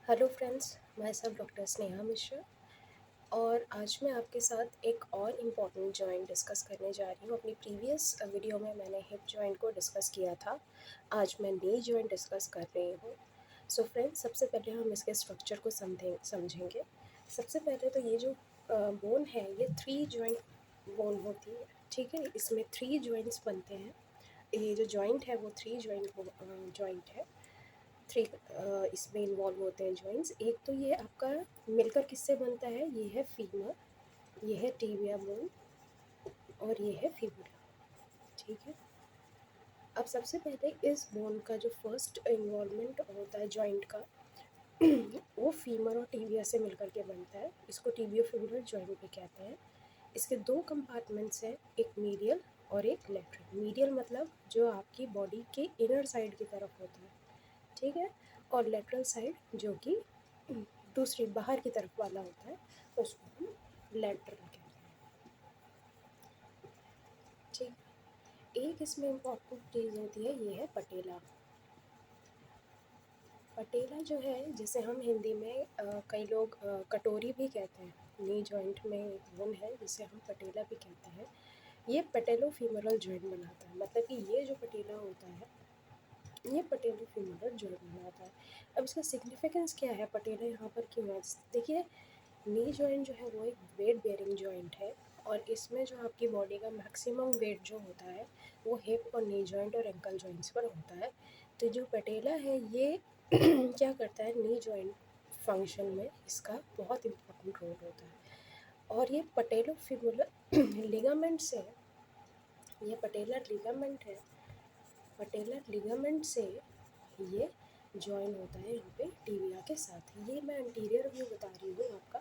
Hello friends, मैं सब doctor Sneha Mishra और आज मैं आपके साथ एक और इम्पॉर्टेंट जॉइंट डिस्कस करने जा रही हूँ। अपनी प्रीवियस वीडियो में मैंने हिप जॉइंट को डिस्कस किया था। आज मैं नी जॉइंट डिस्कस कर रही हूँ। सो फ्रेंड्स, सबसे पहले हम इसके स्ट्रक्चर को समझेंगे। सबसे पहले तो ये जो बोन है ये 3 जॉइंट बोन होती है। ठीक है, इसमें 3 जॉइंट्स बनते हैं। ये जो जॉइंट है वो 3 जॉइंट है। थ्री इसमें इन्वॉल्व होते हैं जॉइंट्स। एक तो ये आपका मिलकर किससे बनता है, ये है फीमर, ये है टिबिया बोन और ये है फिबुला। ठीक है, अब सबसे पहले इस बोन का जो फर्स्ट इन्वॉल्वमेंट होता है जॉइंट का वो फीमर और टिबिया से मिलकर के बनता है। इसको टिबियो फिबुलर जॉइंट भी कहते हैं। इसके 2 कंपार्टमेंट्स हैं, एक मीडियल और एक लेटरल। मीडियल मतलब जो आपकी बॉडी के इनर साइड की तरफ होता है, ठीक है, और लेटरल साइड जो कि दूसरी बाहर की तरफ वाला होता है उसको हम लेटरल कहते हैं। ठीक, एक इसमें इम्पॉर्टेंट चीज़ होती है, ये है पटेला। पटेला जो है, जिसे हम हिंदी में कई लोग कटोरी भी कहते हैं। नी जॉइंट में एक बोन है जिसे हम पटेला भी कहते हैं। ये पटेलो फीमोरल जॉइंट बनाता है, मतलब कि ये जो पटेला होता है ये पटेलो फीमोरल जॉइंट बनाता है। अब इसका सिग्निफिकेंस क्या है, पटेला यहाँ पर क्यों है? देखिए, नी जॉइंट जो है वो एक वेट बेयरिंग जॉइंट है और इसमें जो आपकी बॉडी का मैक्सिमम वेट जो होता है वो हिप और नी जॉइंट और एंकल जॉइंट्स पर होता है। तो जो पटेला है ये क्या करता है, नी जॉइंट फंक्शन में इसका बहुत इम्पोर्टेंट रोल होता है। और ये पटेलो फिबुलर लिगामेंट से, ये पटेलर लिगामेंट है, पटेलर लिगामेंट से ये जॉइन होता है यहाँ पे टिबिया के साथ। ये मैं एंटीरियर व्यू बता रही हूँ आपका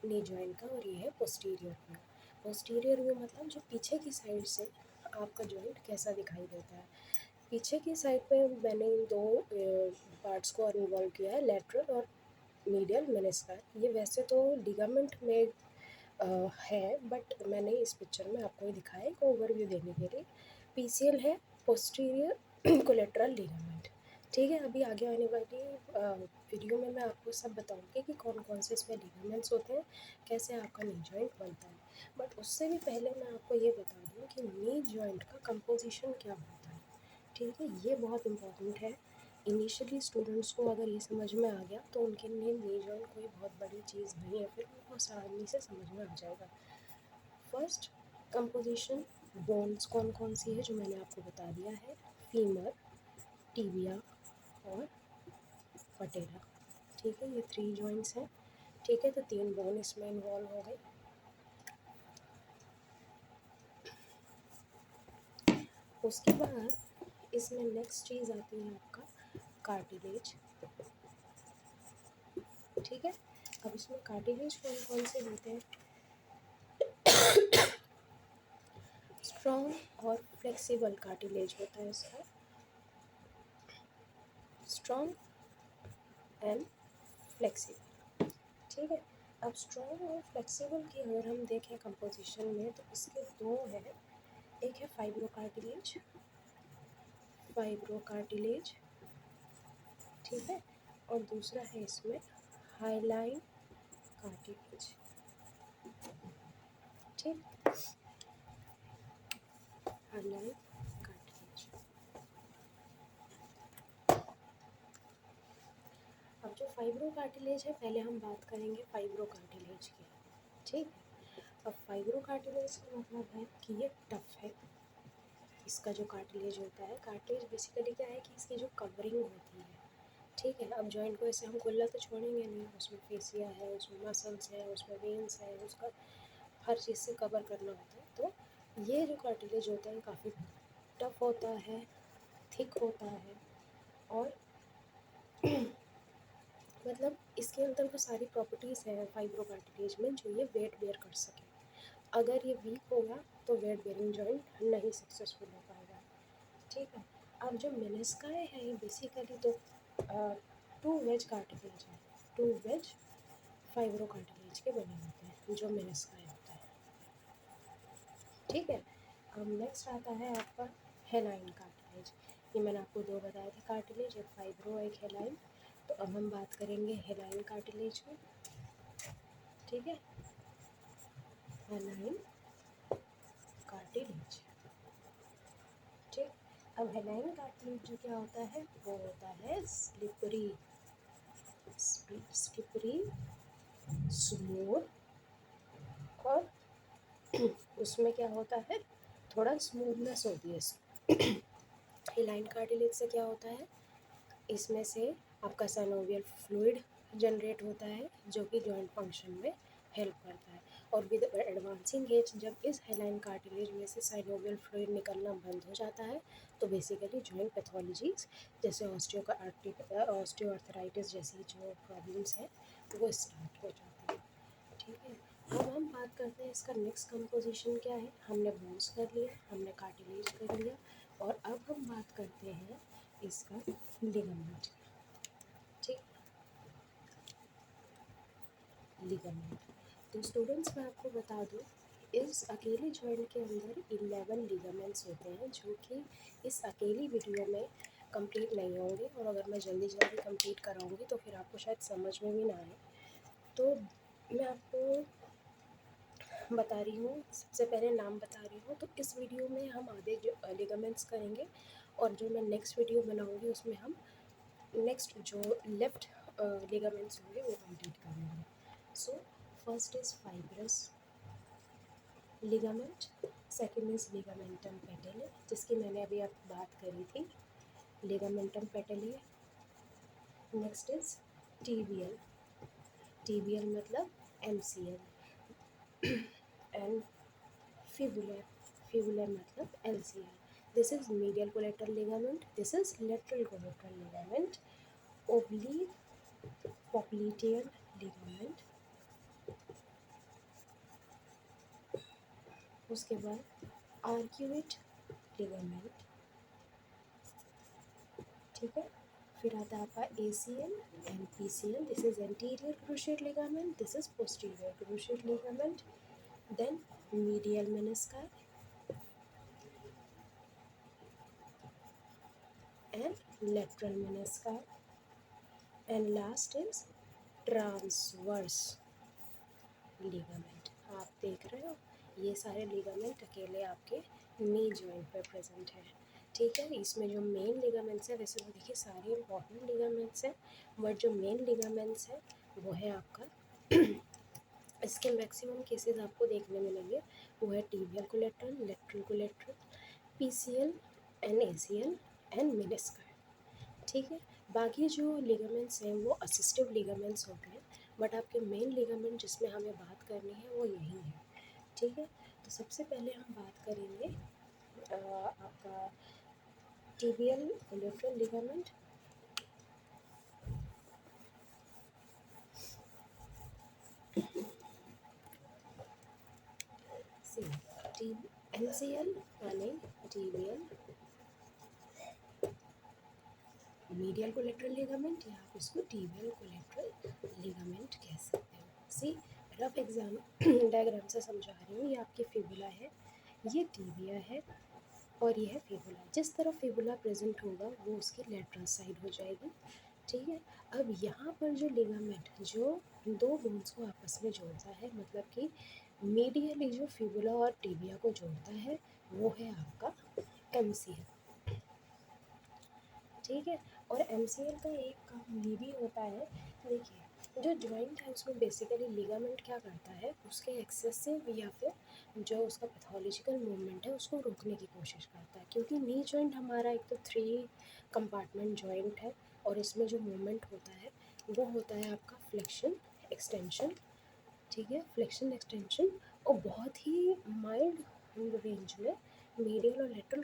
नी जॉइंट का, और ये है पोस्टीरियर व्यू। पोस्टीरियर व्यू मतलब जो पीछे की साइड से आपका जॉइंट कैसा दिखाई देता है। पीछे की साइड पे मैंने इन 2 पार्ट्स को इन्वॉल्व किया है, लेटरल और मीडियल मेनिस्कर। ये वैसे तो लिगामेंट में है, बट मैंने इस पिक्चर में आपको ये दिखाया है एक ओवरव्यू देने के लिए। पीसीएल है पोस्टीरियर कोलेटरल लिगामेंट। ठीक है, अभी आगे आने वाली वीडियो में मैं आपको सब बताऊंगी कि कौन कौन से इसमें लिगामेंट्स होते हैं, कैसे आपका नी जॉइंट बनता है। बट उससे भी पहले मैं आपको ये बता दूँ कि नी जॉइंट का कंपोजिशन क्या होता है। ठीक है, ये बहुत इम्पोर्टेंट है। इनिशियली स्टूडेंट्स को अगर ये समझ में आ गया तो उनके लिए नी जॉइंट कोई बहुत बड़ी चीज़ नहीं है, फिर उनको आसानी से समझ में आ जाएगा। फर्स्ट कंपोजिशन, बोन्स कौन कौन सी है जो मैंने आपको बता दिया है, फीमर, टिबिया और पटेला। ठीक है, ये 3 जॉइंट्स हैं। ठीक है, तो 3 बोन इसमें इन्वॉल्व हो गए। उसके बाद इसमें नेक्स्ट चीज़ आती है आपका कार्टिलेज। ठीक है, अब इसमें कार्टिलेज कौन कौन से होते हैं, स्ट्रॉन्ग और फ्लेक्सिबल कार्टिलेज होता है इसका, स्ट्रॉन्ग एंड फ्लेक्सिबल। ठीक है, अब स्ट्रॉन्ग और फ्लेक्सिबल की अगर हम देखें कंपोजिशन में तो इसके 2 हैं। एक है फाइब्रोकार्टिलेज, फाइब्रोकार्टिलेज, ठीक है, और दूसरा है इसमें हाइलाइन कार्टिलेज। ठीक, हाइलाइन कार्टिलेज। अब जो फाइब्रोकार्टिलेज है, पहले हम बात करेंगे फाइब्रोकार्टिलेज की। ठीक है, अब फाइब्रोकार्टिलेज का मतलब है कि ये टफ है। इसका जो कार्टिलेज होता है, कार्टिलेज बेसिकली क्या है कि इसकी जो कवरिंग होती है, ठीक है, अब जॉइंट को ऐसे हम खुला तो छोड़ेंगे नहीं, उसमें फेसिया है, उसमें मसल्स है, उसमें वेन्स है, उसका हर चीज़ से कवर करना होता है। तो ये जो कार्टिलेज होता है काफ़ी टफ होता है, थिक होता है, और मतलब इसके अंदर वो सारी प्रॉपर्टीज़ हैं फाइब्रोकार्टिलेज में जो ये वेट बेयर कर सके। अगर ये वीक होगा तो वेट बेयरिंग जॉइंट नहीं सक्सेसफुल हो पाएगा। ठीक है, अब जो मेनिस्काई है ये बेसिकली तो 2 वेज कार्टिलेज है, 2 वेज फाइब्रोकार्टिलेज के बने होते हैं जो मेनिस्काई होता है। ठीक है, अब नेक्स्ट आता है आपका हेलाइन कार्टिलेज। ये मैंने आपको 2 बताए थे कार्टिलेज, एक फाइब्रो एक हेलाइन। तो अब हम बात करेंगे हेलाइन कार्टिलेज की। ठीक है, हेलाइन कार्टिलेज। ठीक, अब हेलाइन कार्टिलेज जो क्या होता है, वो होता है स्लिपरी, स्लिपरी, स्मूथ, और उसमें क्या होता है, थोड़ा स्मूथनेस होती है। हेलाइन कार्टिलेज से क्या होता है, इसमें से आपका साइनोवियल फ्लूइड जनरेट होता है जो कि जॉइंट फंक्शन में हेल्प करता है। और विद एडवांसिंग एज जब इस हेलाइन कार्टिलेज में से साइनोवियल फ्लूइड निकलना बंद हो जाता है तो बेसिकली जॉइंट पैथोलॉजीज जैसे ऑस्टियोआर्थराइटिस जैसी जो प्रॉब्लम्स हैं वो स्टार्ट हो जाती है। ठीक है, अब हम बात करते हैं इसका नेक्स्ट कंपोजिशन क्या है। हमने बोन्स कर लिया, हमने कार्टिलेज कर लिया, और अब हम बात करते हैं इसका लिगामेंट। ठीक, लिगामेंट। तो स्टूडेंट्स मैं आपको बता दूं, इस अकेले जॉइंट के अंदर 11 लिगामेंट्स होते हैं जो कि इस अकेली वीडियो में कंप्लीट नहीं होंगे, और अगर मैं जल्दी जल्दी कंप्लीट कराऊंगी तो फिर आपको शायद समझ में भी ना आए। तो मैं आपको बता रही हूँ, सबसे पहले नाम बता रही हूँ। तो इस वीडियो में हम आधे लिगामेंट्स करेंगे, और जो मैं नेक्स्ट वीडियो बनाऊँगी उसमें हम नेक्स्ट जो लेफ्ट लिगामेंट्स होंगे वो कंप्लीट करेंगे। So first is fibrous ligament, second is ligamentum patellae जिसकी मैंने अभी आप बात करी थी, ligamentum patellae. Next is tibial, tibial मतलब MCL, एंड फिबुलर, फिबुलर मतलब LCL. This is medial collateral ligament. This is lateral collateral ligament. Oblique popliteal ligament. उसके बाद arcuate ligament. ठीक है, फिर आता है आपका ACL and PCL. This is anterior cruciate ligament. This is posterior cruciate ligament. Then medial menisci and lateral menisci. And last is transverse ligament. आप देख रहे हो ये सारे लिगामेंट अकेले आपके नी जॉइंट पे प्रेजेंट है। ठीक है, इसमें जो मेन लिगामेंट्स है, वैसे तो देखिए सारे इंपॉर्टेंट लिगामेंट्स हैं, बट जो मेन लिगामेंट्स है वो है आपका इसके मैक्सिमम केसेस आपको देखने मिलेंगे वो है tibial collateral, lateral collateral, PCL and ACL and meniscus. ठीक है, बाकी जो लिगामेंट्स हैं वो असिस्टिव लिगामेंट्स होते हैं, बट आपके मेन लिगामेंट जिसमें हमें बात करनी है वो यही है। ठीक है, तो सबसे पहले हम बात करेंगे आपका टीबियल कोलेट्रल लिगामेंट। MCL यानी टीबियल मीडियल कोलेट्रल लिगामेंट, या आप इसको टीबियल कोलेट्रल लिगामेंट कह सकते हो। सी रफ एग्जाम डायग्राम से समझा रही हूँ, ये आपकी फिबुला है, ये टीबिया है, और ये है फिबुला। जिस तरफ फिबुला प्रेजेंट होगा वो उसकी लेटरल साइड हो जाएगी। ठीक है, अब यहाँ पर जो लिगामेंट जो दो बोन्स को आपस में जोड़ता है, मतलब कि मीडियली जो फिबुला और टीबिया को जोड़ता है वो है आपका MCL। ठीक है, और MCL का एक काम ये भी होता है, देखिए जो जॉइंट है उसमें बेसिकली लिगामेंट क्या करता है, उसके एक्सेसिव या फिर जो उसका पैथोलॉजिकल मूवमेंट है उसको रोकने की कोशिश करता है। क्योंकि नी जॉइंट हमारा एक तो 3 कंपार्टमेंट जॉइंट है, और इसमें जो मूवमेंट होता है वो होता है आपका फ्लेक्शन एक्सटेंशन। ठीक है, फ्लेक्शन एक्सटेंशन, और बहुत ही माइल्ड रेंज में मीडियल और लेटरल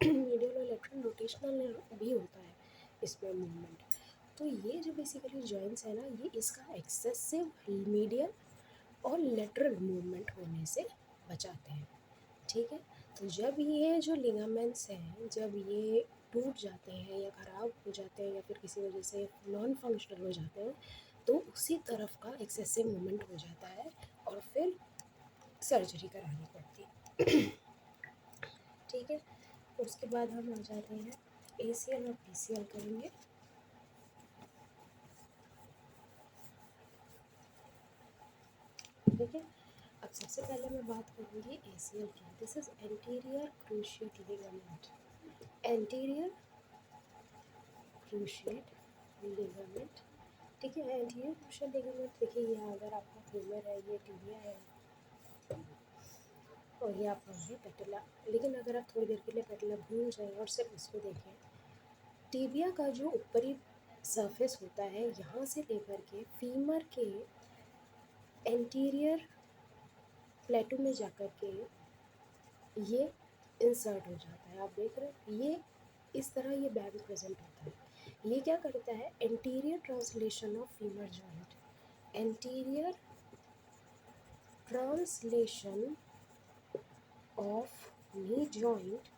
मीडियल और लेटरल रोटेशनल भी होता है इसमें मूवमेंट। तो ये जो बेसिकली जॉइंट्स है ना, ये इसका एक्सेसिव मीडियल और लेटरल मूवमेंट होने से बचाते हैं। ठीक है, तो जब ये जो लिगामेंट्स हैं जब ये टूट जाते हैं या ख़राब हो जाते हैं या फिर किसी वजह से नॉन फंक्शनल हो जाते हैं, तो उसी तरफ का एक्सेसिव मूवमेंट हो जाता है और फिर सर्जरी करानी पड़ती है। ठीक है, उसके बाद हम आ जाते हैं ACL और PCL करेंगे। ठीक है। अब सबसे पहले मैं बात करूँगी ACL की। This is anterior cruciate ligament. Anterior cruciate ligament, ठीक है। एंटीरियर क्रूशिएट लिगामेंट, देखिए ये अगर आपका फीमर है, ये टिबिया है और ये आपका है पेटला। लेकिन अगर आप थोड़ी देर के लिए पेटला भूल जाएं और सिर्फ उसको देखें, टिबिया का जो ऊपरी सरफेस होता है यहाँ से लेकर के फीमर के एंटीरियर प्लेटो में जाकर के ये इंसर्ट हो जाता है। आप देख रहे हैं ये इस तरह ये बैंड प्रेजेंट होता है। ये क्या करता है, anterior translation of femur joint, anterior translation of knee joint,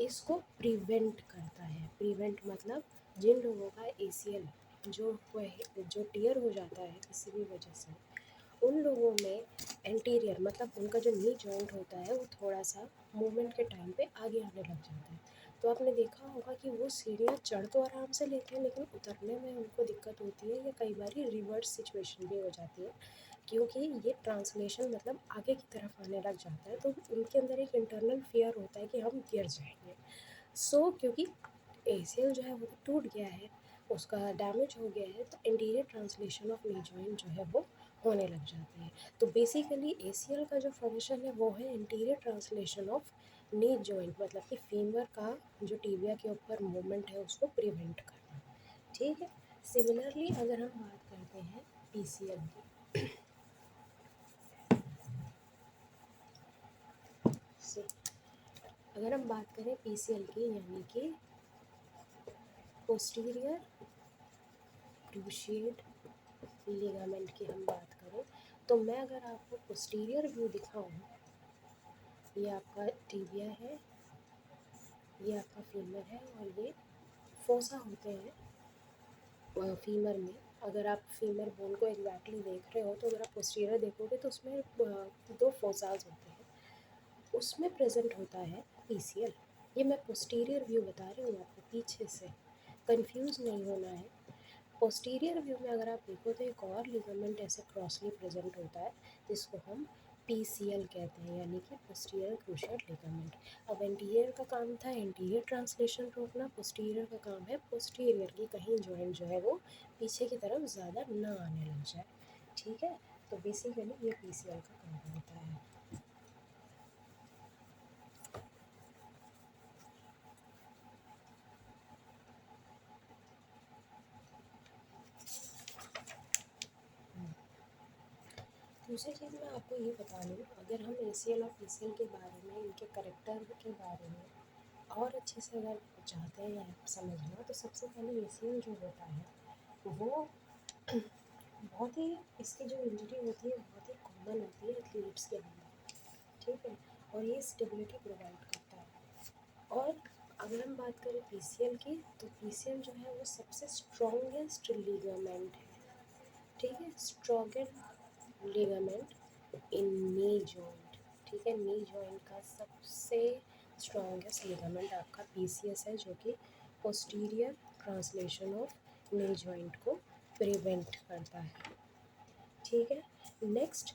इसको प्रिवेंट करता है। प्रिवेंट मतलब जिन लोगों का ACL जो टियर हो जाता है किसी भी वजह से, उन लोगों में एंटीरियर मतलब उनका जो नी जॉइंट होता है वो थोड़ा सा मूवमेंट के टाइम पे आगे आने लग जाता है। तो आपने देखा होगा कि वो सीढ़ियाँ चढ़ तो आराम से लेते हैं लेकिन उतरने में उनको दिक्कत होती है, या कई बार रिवर्स सिचुएशन भी हो जाती है, क्योंकि ये ट्रांसलेशन मतलब आगे की तरफ आने लग जाता है। तो उनके अंदर एक इंटरनल फियर होता है कि हम गिर जाएंगे। क्योंकि ACL जो है वो टूट गया है, उसका डैमेज हो गया है, तो interior translation of knee joint जो है वो होने लग जाती है। तो बेसिकली ACL का जो फंक्शन है वो है interior translation of knee joint, मतलब कि फीमर का जो टिबिया के ऊपर मूवमेंट है उसको प्रिवेंट करना, ठीक है। सिमिलरली अगर हम बात करते हैं PCL की, अगर हम बात करें PCL की यानी कि पोस्टीरियर क्रूशिएट लिगामेंट की हम बात करें, तो मैं अगर आपको पोस्टीरियर व्यू दिखाऊं, ये आपका टिबिया है, ये आपका फीमर है और ये फोसा होते हैं फीमर में। अगर आप फीमर बोन को एग्जैक्टली देख रहे हो तो अगर आप पोस्टीरियर देखोगे तो उसमें दो फोसाज होते हैं, उसमें प्रेजेंट होता है PCL। ये मैं पोस्टीरियर व्यू बता रही हूँ आपको, पीछे से कंफ्यूज नहीं होना है। पोस्टीरियर व्यू में अगर आप देखो तो एक और लिगामेंट ऐसे क्रॉसली प्रेजेंट होता है जिसको हम PCL कहते हैं, यानी कि पोस्टीरियर क्रूशिएट लिगामेंट। अब एंटीरियर का काम था एंटीरियर ट्रांसलेशन रोकना, पोस्टीरियर का काम है पोस्टीरियर की कहीं जॉइंट जो है वो पीछे की तरफ ज़्यादा ना आने लग जाए, ठीक है। तो बेसिकली ये PCL का काम होता है। दूसरी चीज़ मैं आपको ये बता दूँ, अगर हम ACL और PCL के बारे में, इनके करेक्टर के बारे में और अच्छे से अगर चाहते हैं आप समझना, तो सबसे पहले ACL जो होता है वो बहुत ही, इसकी जो इंजरी होती है बहुत ही कॉमन होती है एथलीट्स के अंदर, ठीक है। और ये स्टेबिलिटी प्रोवाइड करता है। और अगर हम बात करें PCL की, तो PCL जो है वो सबसे स्ट्रॉन्गेस्ट लिगामेंट है, ठीक है। स्ट्रॉन्गेस्ट लिगामेंट इन नी जॉइंट, ठीक है। नी जॉइंट का सबसे स्ट्रॉन्गेस्ट लिगामेंट आपका PCS है, जो कि posterior translation of knee joint को प्रिवेंट करता है, ठीक है। Next,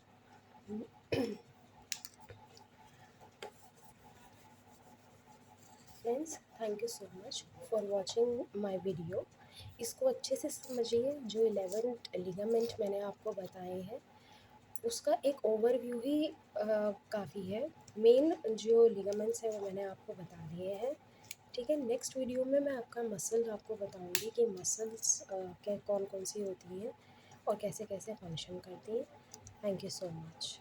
friends, thank you so much for watching my video. इसको अच्छे से समझिए। जो 11 लिगामेंट मैंने आपको बताए हैं उसका एक ओवरव्यू ही काफ़ी है। मेन जो लिगामेंट्स हैं वो मैंने आपको बता दिए हैं, ठीक है। नेक्स्ट वीडियो में मैं आपका मसल्स आपको बताऊंगी कि मसल्स क्या कौन कौन सी होती हैं और कैसे कैसे फंक्शन करती हैं। Thank you so much.